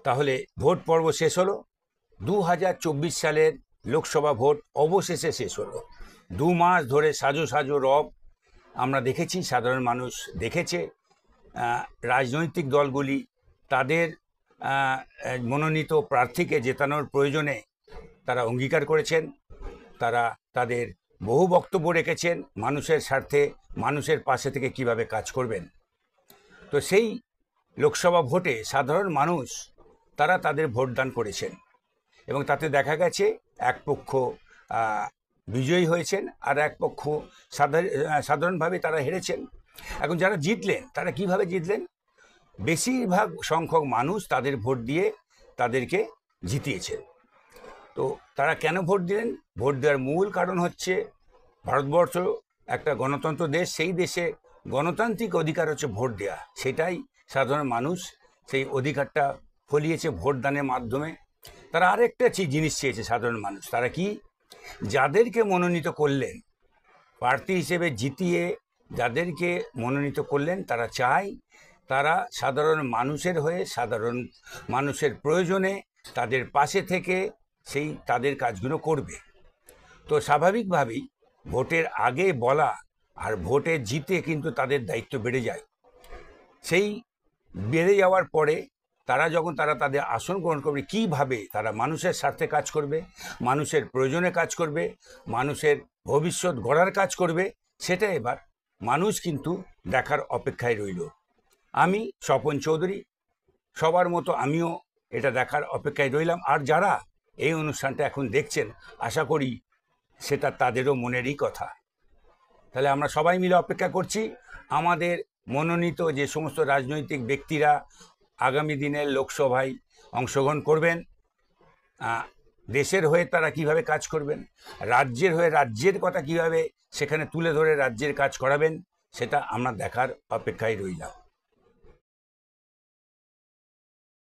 তাহলে ভোট পর্ব শেষ হলো। 2024 সালের লোকসভা ভোট অবশেষে শেষ হলো। 2 মাস ধরে সাজো সাজো রব আমরা দেখেছি, সাধারণ মানুষ দেখেছে। রাজনৈতিক দলগুলি তাদের মনোনীত প্রার্থীকে জেতানোর প্রয়োজনে তারা অঙ্গীকার করেছেন। তারা তাদের বহু বক্তব্য রেখেছেন মানুষের স্বার্থে, মানুষের পাশে থেকে কিভাবে কাজ করবেন। তো সেই লোকসভা ভোটে সাধারণ মানুষ তারা তাদের ভোটদান করেছেন এবং তাতে দেখা গেছে এক পক্ষ বিজয়ী হয়েছেন আর এক পক্ষ সাধারণভাবে তারা হেরেছেন। এখন যারা জিতলেন তারা কিভাবে জিতলেন? বেশিরভাগ সংখ্যক মানুষ তাদের ভোট দিয়ে তাদেরকে জিতিয়েছেন। তো তারা কেন ভোট দিলেন? ভোট দেওয়ার মূল কারণ হচ্ছে ভারতবর্ষ একটা গণতন্ত্র দেশ, সেই দেশে গণতান্ত্রিক অধিকার হচ্ছে ভোট দেওয়া। সেটাই সাধারণ মানুষ সেই অধিকারটা ফলিয়েছে ভোটদানের মাধ্যমে। তারা আরেকটা জিনিস চেয়েছে সাধারণ মানুষ, তারা কি যাদেরকে মনোনীত করলেন প্রার্থী হিসেবে জিতিয়ে, যাদেরকে মনোনীত করলেন তারা চায় তারা সাধারণ মানুষের হয়ে, সাধারণ মানুষের প্রয়োজনে তাদের পাশে থেকে সেই তাদের কাজগুলো করবে। তো স্বাভাবিকভাবেই ভোটের আগে বলা আর ভোটে জিতে কিন্তু তাদের দায়িত্ব বেড়ে যায়। সেই বেড়ে যাওয়ার পরে তারা যখন তাদের আসন গ্রহণ করবে, কীভাবে তারা মানুষের স্বার্থে কাজ করবে, মানুষের প্রয়োজনে কাজ করবে, মানুষের ভবিষ্যৎ গড়ার কাজ করবে, সেটা এবার মানুষ কিন্তু দেখার অপেক্ষায় রইল। আমি স্বপন চৌধুরী, সবার মতো আমিও এটা দেখার অপেক্ষায় রইলাম। আর যারা এই অনুষ্ঠানটা এখন দেখছেন, আশা করি সেটা তাদেরও মনেরই কথা। তাহলে আমরা সবাই মিলে অপেক্ষা করছি আমাদের মনোনীত যে সমস্ত রাজনৈতিক ব্যক্তিরা আগামী দিনের লোকসভায় অংশগ্রহণ করবেন, দেশের হয়ে তারা কিভাবে কাজ করবেন, রাজ্যের হয়ে রাজ্যের কথা কিভাবে সেখানে তুলে ধরে রাজ্যের কাজ করাবেন, সেটা আমরা দেখার অপেক্ষায় রইলাম।